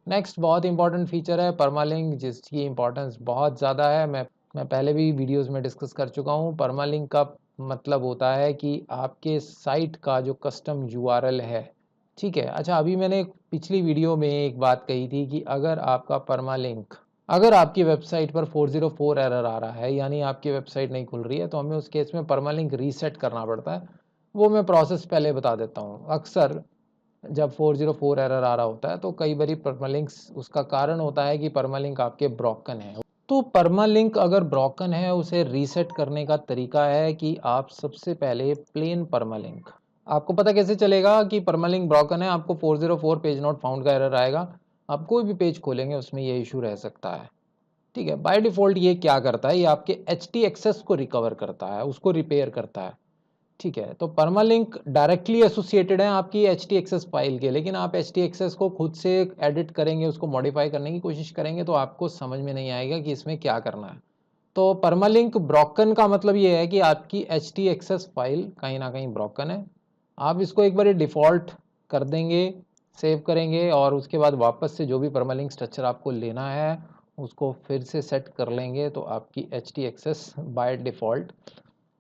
Next बहुत important feature है permalink, जिसकी इंपॉर्टेंस बहुत ज़्यादा है। मैं पहले भी वीडियोस में डिस्कस कर चुका हूँ। परमालिंक का मतलब होता है कि आपके साइट का जो कस्टम यूआरएल है, ठीक है। अच्छा, अभी मैंने पिछली वीडियो में एक बात कही थी कि अगर आपका परमालिंक, अगर आपकी वेबसाइट पर 404 एरर आ रहा है, यानी आपकी वेबसाइट नहीं खुल रही है, तो हमें उस केस में परमालिंक रीसेट करना पड़ता है। वो मैं प्रोसेस पहले बता देता हूँ। अक्सर जब 404 एरर आ रहा होता है तो कई बारी परमालिंक्स, उसका कारण होता है कि परमालिंक आपके ब्रोकन है। तो परमालिंक अगर ब्रोकन है, उसे रीसेट करने का तरीका है कि आप सबसे पहले प्लेन परमालिंक, आपको पता कैसे चलेगा कि परमालिंक ब्रोकन है? आपको 404 पेज नॉट फाउंड का एरर आएगा। आप कोई भी पेज खोलेंगे उसमें ये इशू रह सकता है, ठीक है। बाय डिफॉल्ट ये क्या करता है, ये आपके एच टी एक्सेस को रिकवर करता है, उसको रिपेयर करता है, ठीक है। तो परमालिंक डायरेक्टली एसोसिएटेड है आपकी एच टी एक्सेस फाइल के, लेकिन आप एच टी एक्सेस को खुद से एडिट करेंगे, उसको मॉडिफाई करने की कोशिश करेंगे तो आपको समझ में नहीं आएगा कि इसमें क्या करना है। तो परमालिंक ब्रोकन का मतलब ये है कि आपकी एच टी एक्सेस फाइल कहीं ना कहीं ब्रोकन है। आप इसको एक बार डिफ़ॉल्ट कर देंगे, सेव करेंगे, और उसके बाद वापस से जो भी परमालिंक स्ट्रक्चर आपको लेना है उसको फिर से सेट कर लेंगे, तो आपकी H T access by default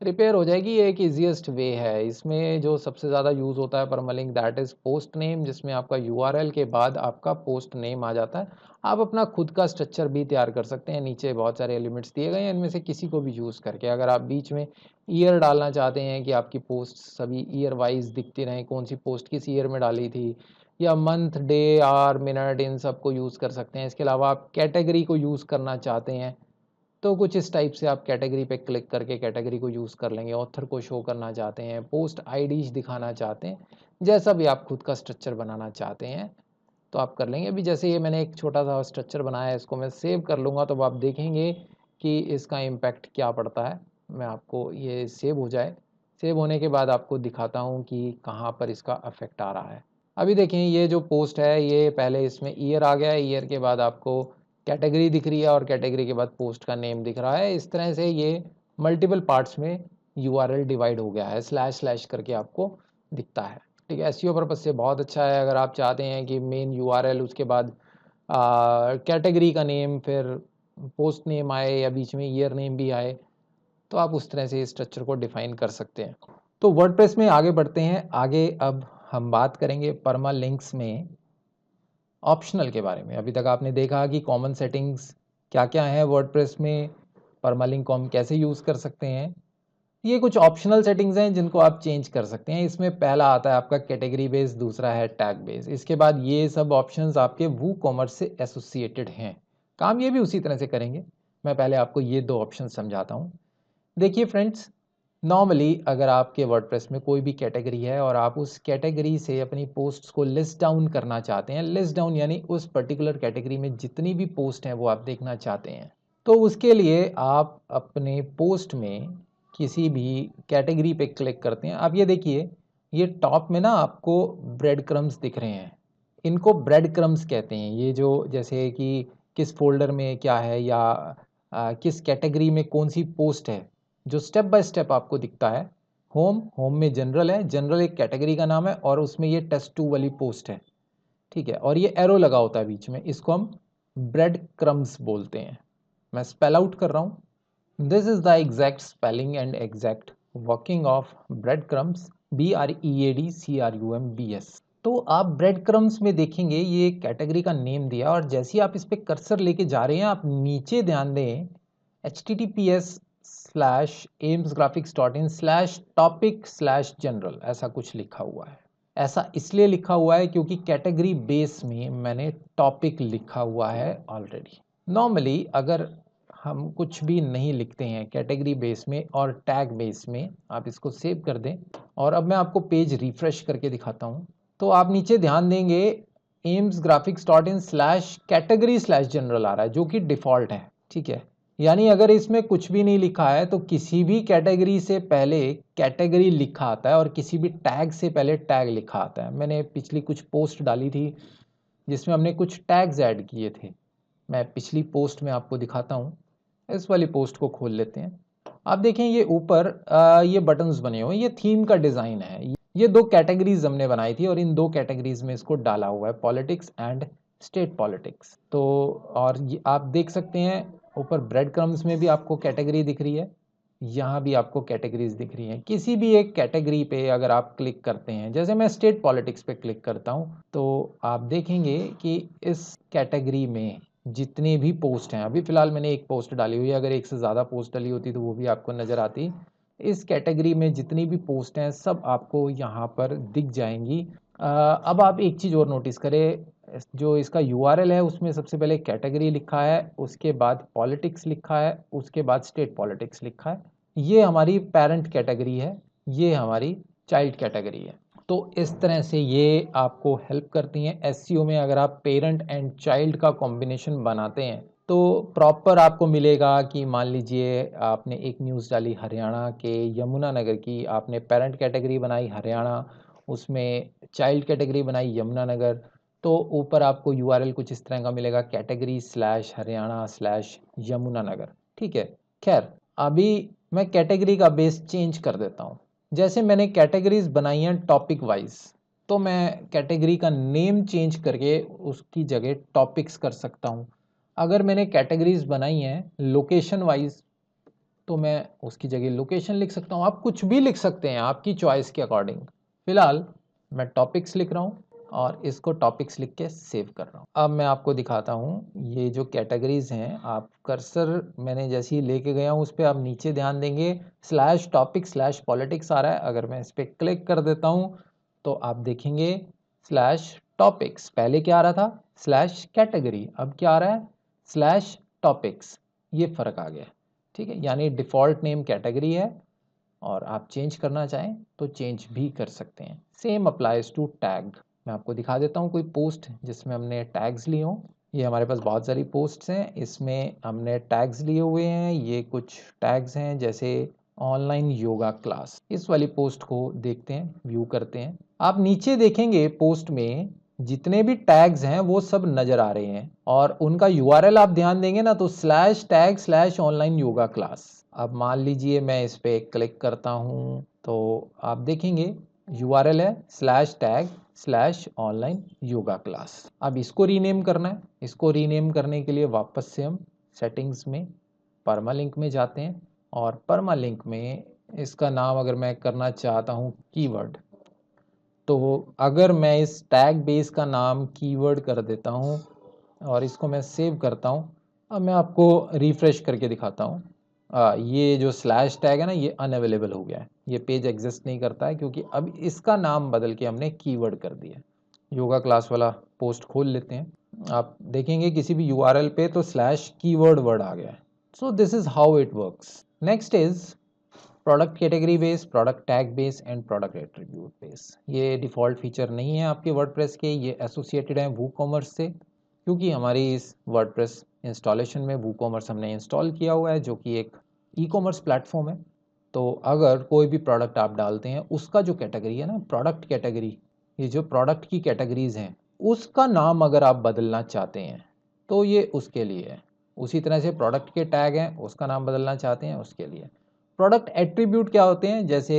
repair हो जाएगी। ये एक ईजीएस्ट वे है। इसमें जो सबसे ज़्यादा यूज़ होता है permalink, that is post name, जिसमें आपका यूआरएल के बाद आपका पोस्ट नेम आ जाता है। आप अपना खुद का स्ट्रक्चर भी तैयार कर सकते हैं। नीचे बहुत सारे एलिमेंट्स दिए गए हैं, इनमें से किसी को भी यूज़ करके। अगर आप बीच में ईयर डालना चाहते हैं कि आपकी पोस्ट सभी ईयर वाइज दिखती रहें, कौन सी पोस्ट किस ईयर में डाली थी, या मंथ, डे, आवर, मिनट, इन सब को यूज़ कर सकते हैं। इसके अलावा आप कैटेगरी को यूज़ करना चाहते हैं तो कुछ इस टाइप से आप कैटेगरी पे क्लिक करके कैटेगरी को यूज़ कर लेंगे। ऑथर को शो करना चाहते हैं, पोस्ट आईडीज दिखाना चाहते हैं, जैसा भी आप खुद का स्ट्रक्चर बनाना चाहते हैं तो आप कर लेंगे। अभी जैसे ये मैंने एक छोटा सा स्ट्रक्चर बनाया है, इसको मैं सेव कर लूँगा तो आप देखेंगे कि इसका इम्पैक्ट क्या पड़ता है। मैं आपको ये सेव हो जाए, सेव होने के बाद आपको दिखाता हूँ कि कहाँ पर इसका अफेक्ट आ रहा है। अभी देखें, ये जो पोस्ट है, ये पहले इसमें ईयर आ गया है, ईयर के बाद आपको कैटेगरी दिख रही है, और कैटेगरी के बाद पोस्ट का नेम दिख रहा है। इस तरह से ये मल्टीपल पार्ट्स में यूआरएल डिवाइड हो गया है, स्लैश स्लैश करके आपको दिखता है, ठीक है। एसईओ पर्पस से बहुत अच्छा है। अगर आप चाहते हैं कि मेन यूआरएल, उसके बाद कैटेगरी का नेम, फिर पोस्ट नेम आए, या बीच में ईयर नेम भी आए, तो आप उस तरह से इस स्ट्रक्चर को डिफाइन कर सकते हैं। तो वर्डप्रेस में आगे बढ़ते हैं। आगे अब हम बात करेंगे परमालिंक्स में ऑप्शनल के बारे में। अभी तक आपने देखा कि कॉमन सेटिंग्स क्या क्या है वर्डप्रेस में, परमालिंक को हम कैसे यूज़ कर सकते हैं। ये कुछ ऑप्शनल सेटिंग्स हैं जिनको आप चेंज कर सकते हैं। इसमें पहला आता है आपका कैटेगरी बेस, दूसरा है टैग बेस। इसके बाद ये सब ऑप्शंस आपके वू कॉमर्स से एसोसिएटेड हैं, काम ये भी उसी तरह से करेंगे। मैं पहले आपको ये दो ऑप्शन समझाता हूँ। देखिए फ्रेंड्स, नॉर्मली अगर आपके वर्डप्रेस में कोई भी कैटेगरी है और आप उस कैटेगरी से अपनी पोस्ट्स को लिस्ट डाउन करना चाहते हैं, लिस्ट डाउन यानी उस पर्टिकुलर कैटेगरी में जितनी भी पोस्ट हैं वो आप देखना चाहते हैं, तो उसके लिए आप अपने पोस्ट में किसी भी कैटेगरी पे क्लिक करते हैं। आप ये देखिए, ये टॉप में ना आपको ब्रेड क्रम्स दिख रहे हैं, इनको ब्रेड क्रम्स कहते हैं। ये जो जैसे कि किस फोल्डर में क्या है, या किस कैटेगरी में कौन सी पोस्ट है, जो स्टेप बाय स्टेप आपको दिखता है। होम, होम में जनरल है, जनरल एक कैटेगरी का नाम है, और उसमें ये टेस्ट 2 वाली पोस्ट है, ठीक है। और ये एरो लगा होता है बीच में, इसको हम ब्रेड क्रम्स बोलते हैं। मैं स्पेल आउट कर रहा हूँ। This is the exact spelling and exact working of bread crumbs, BREADCRUMBS। तो आप ब्रेड क्रम्स में देखेंगे ये कैटेगरी का नेम दिया, और जैसे ही आप इस पर कर्सर लेके जा रहे हैं, आप नीचे ध्यान दें, https:/amesgraphics.in/topic/general ऐसा कुछ लिखा हुआ है। ऐसा इसलिए लिखा हुआ है क्योंकि कैटेगरी बेस में मैंने टॉपिक लिखा हुआ है ऑलरेडी। नॉर्मली अगर हम कुछ भी नहीं लिखते हैं कैटेगरी बेस में और टैग बेस में, आप इसको सेव कर दें, और अब मैं आपको पेज रिफ्रेश करके दिखाता हूँ। तो आप नीचे ध्यान देंगे, amesgraphics.in/category/general आ रहा है, जो कि डिफ़ॉल्ट है, ठीक है। यानी अगर इसमें कुछ भी नहीं लिखा है तो किसी भी कैटेगरी से पहले कैटेगरी लिखा आता है, और किसी भी टैग से पहले टैग लिखा आता है। मैंने पिछली कुछ पोस्ट डाली थी जिसमें हमने कुछ टैग्स ऐड किए थे। मैं पिछली पोस्ट में आपको दिखाता हूँ। इस वाली पोस्ट को खोल लेते हैं। आप देखें, ये ऊपर ये बटन्स बने हुए हैं, ये थीम का डिज़ाइन है। ये दो कैटेगरीज हमने बनाई थी, और इन दो कैटेगरीज में इसको डाला हुआ है, पॉलिटिक्स एंड स्टेट पॉलिटिक्स। तो और ये आप देख सकते हैं ऊपर ब्रेड क्रम्स में भी आपको कैटेगरी दिख रही है, यहाँ भी आपको कैटेगरीज दिख रही हैं। किसी भी एक कैटेगरी पे अगर आप क्लिक करते हैं, जैसे मैं स्टेट पॉलिटिक्स पे क्लिक करता हूँ, तो आप देखेंगे कि इस कैटेगरी में जितने भी पोस्ट हैं, अभी फ़िलहाल मैंने एक पोस्ट डाली हुई है, अगर एक से ज़्यादा पोस्ट डाली होती तो वो भी आपको नज़र आती। इस कैटेगरी में जितनी भी पोस्ट हैं सब आपको यहाँ पर दिख जाएंगी। अब आप एक चीज़ और नोटिस करें, जो इसका यूआरएल है उसमें सबसे पहले कैटेगरी लिखा है, उसके बाद पॉलिटिक्स लिखा है, उसके बाद स्टेट पॉलिटिक्स लिखा है। ये हमारी पेरेंट कैटेगरी है, ये हमारी चाइल्ड कैटेगरी है। तो इस तरह से ये आपको हेल्प करती हैं एसईओ में। अगर आप पेरेंट एंड चाइल्ड का कॉम्बिनेशन बनाते हैं तो प्रॉपर आपको मिलेगा कि मान लीजिए आपने एक न्यूज़ डाली हरियाणा के यमुनानगर की, आपने पेरेंट कैटेगरी बनाई हरियाणा, उसमें चाइल्ड कैटेगरी बनाई यमुनानगर, तो ऊपर आपको यूआरएल कुछ इस तरह का मिलेगा, कैटेगरी/हरियाणा/यमुनानगर। ठीक है। खैर, अभी मैं कैटेगरी का बेस चेंज कर देता हूँ। जैसे मैंने कैटेगरीज बनाई हैं टॉपिक वाइज, तो मैं कैटेगरी का नेम चेंज करके उसकी जगह टॉपिक्स कर सकता हूँ। अगर मैंने कैटेगरीज बनाई हैं लोकेशन वाइज, तो मैं उसकी जगह लोकेशन लिख सकता हूँ। आप कुछ भी लिख सकते हैं आपकी चॉइस के अकॉर्डिंग। फिलहाल मैं टॉपिक्स लिख रहा हूँ और इसको टॉपिक्स लिख के सेव कर रहा हूँ। अब मैं आपको दिखाता हूँ ये जो कैटेगरीज हैं, आप कर्सर मैंने जैसे ही लेके गया हूँ उस पर आप नीचे ध्यान देंगे /topic/politics आ रहा है। अगर मैं इस पर क्लिक कर देता हूँ तो आप देखेंगे /topics, पहले क्या आ रहा था /category, अब क्या आ रहा है /topics। ये फ़र्क आ गया। ठीक है, यानी डिफ़ॉल्ट नेम कैटेगरी है और आप चेंज करना चाहें तो चेंज भी कर सकते हैं। Same applies to tag. मैं आपको दिखा देता हूँ कोई पोस्ट जिसमें हमने टैग्स लिए हों। ये हमारे पास बहुत सारी पोस्ट्स हैं, इसमें हमने टैग्स लिए हुए हैं। ये कुछ टैग्स हैं जैसे ऑनलाइन योगा क्लास। इस वाली पोस्ट को देखते हैं, व्यू करते हैं। आप नीचे देखेंगे पोस्ट में जितने भी टैग्स हैं वो सब नज़र आ रहे हैं और उनका यूआरएल आप ध्यान देंगे ना तो /tag/ऑनलाइन योगा क्लास। अब मान लीजिए मैं इस पर क्लिक करता हूँ तो आप देखेंगे यूआरएल है /tag/ऑनलाइन योगा क्लास। अब इसको रीनेम करना है। इसको रीनेम करने के लिए वापस से हम सेटिंग्स में परमालिंक में जाते हैं और परमालिंक में इसका नाम अगर मैं करना चाहता हूँ कीवर्ड, तो अगर मैं इस टैग बेस का नाम कीवर्ड कर देता हूँ और इसको मैं सेव करता हूँ, अब मैं आपको रिफ्रेश करके दिखाता हूँ। ये जो स्लैश टैग है ना ये अनअवेलेबल हो गया है, ये पेज एग्जिस्ट नहीं करता है क्योंकि अब इसका नाम बदल के हमने कीवर्ड कर दिया। योगा क्लास वाला पोस्ट खोल लेते हैं, आप देखेंगे किसी भी यूआरएल पे तो /कीवर्ड वर्ड आ गया है। So this is how it works. Next is product category base, product tag base and product attribute base. ये डिफ़ॉल्ट फीचर नहीं है आपके वर्डप्रेस के, ये एसोसिएटेड हैं वूकॉमर्स से, क्योंकि हमारी इस वर्डप्रेस इंस्टॉलेशन में वूकॉमर्स हमने इंस्टॉल किया हुआ है जो कि एक ई कॉमर्स प्लेटफॉर्म है। तो अगर कोई भी प्रोडक्ट आप डालते हैं उसका जो कैटेगरी है ना प्रोडक्ट कैटेगरी, ये जो प्रोडक्ट की कैटेगरीज हैं उसका नाम अगर आप बदलना चाहते हैं तो ये उसके लिए है। उसी तरह से प्रोडक्ट के टैग हैं उसका नाम बदलना चाहते हैं उसके लिए। प्रोडक्ट एट्रीब्यूट क्या होते हैं, जैसे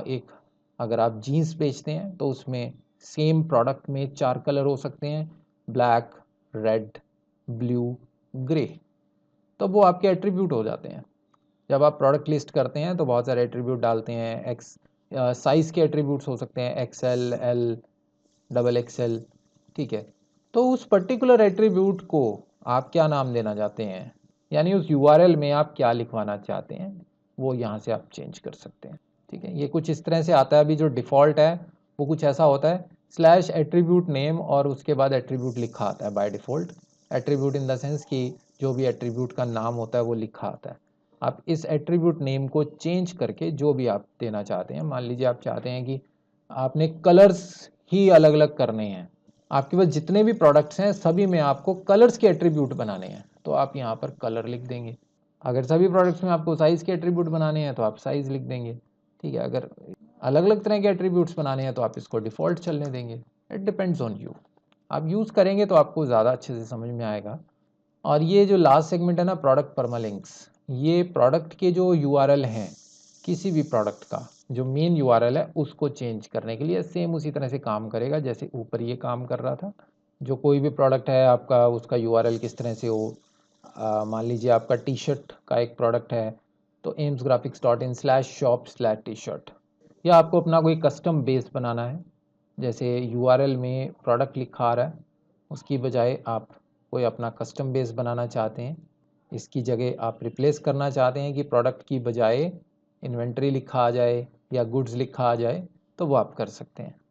एक अगर आप जीन्स बेचते हैं तो उसमें सेम प्रोडक्ट में 4 कलर हो सकते हैं, ब्लैक, रेड, ब्लू, ग्रे, तो वो आपके एट्रीब्यूट हो जाते हैं। जब आप प्रोडक्ट लिस्ट करते हैं तो बहुत सारे एट्रीब्यूट डालते हैं। साइज़ के एट्रीब्यूट्स हो सकते हैं XL, L, XXL। ठीक है, तो उस पर्टिकुलर एट्रीब्यूट को आप क्या नाम देना चाहते हैं, यानी उस यूआरएल में आप क्या लिखवाना चाहते हैं वो यहाँ से आप चेंज कर सकते हैं। ठीक है, ये कुछ इस तरह से आता है। अभी जो डिफ़ॉल्ट है वो कुछ ऐसा होता है /एट्रीब्यूट नेम और उसके बाद एट्रीब्यूट लिखा आता है by default. Attribute in the sense कि जो भी एट्रीब्यूट का नाम होता है वो लिखा आता है। आप इस एट्रीब्यूट नेम को चेंज करके जो भी आप देना चाहते हैं, मान लीजिए आप चाहते हैं कि आपने कलर्स ही अलग अलग करने हैं, आपके पास जितने भी प्रोडक्ट्स हैं सभी में आपको कलर्स के एट्रीब्यूट बनाने हैं, तो आप यहाँ पर कलर लिख देंगे। अगर सभी प्रोडक्ट्स में आपको साइज़ के एट्रीब्यूट बनाने हैं तो आप साइज़ लिख देंगे। ठीक है, अगर अलग अलग तरह के एट्रीब्यूट्स बनाने हैं तो आप इसको डिफ़ॉल्ट चलने देंगे। इट डिपेंड्स ऑन यू, आप यूज़ करेंगे तो आपको ज़्यादा अच्छे से समझ में आएगा। और ये जो लास्ट सेगमेंट है ना प्रोडक्ट परमालिंक्स, ये प्रोडक्ट के जो यूआरएल हैं किसी भी प्रोडक्ट का जो मेन यूआरएल है उसको चेंज करने के लिए सेम उसी तरह से काम करेगा जैसे ऊपर ये काम कर रहा था। जो कोई भी प्रोडक्ट है आपका, उसका यूआरएल किस तरह से हो। मान लीजिए आपका टी शर्ट का एक प्रोडक्ट है, तो amesgraphics.in/shop/t-shirt, या आपको अपना कोई कस्टम बेस बनाना है, जैसे यूआरएल में प्रोडक्ट लिखा आ रहा है, उसकी बजाय आप कोई अपना कस्टम बेस बनाना चाहते हैं, इसकी जगह आप रिप्लेस करना चाहते हैं कि प्रोडक्ट की बजाय इन्वेंट्री लिखा आ जाए या गुड्स लिखा आ जाए, तो वो आप कर सकते हैं।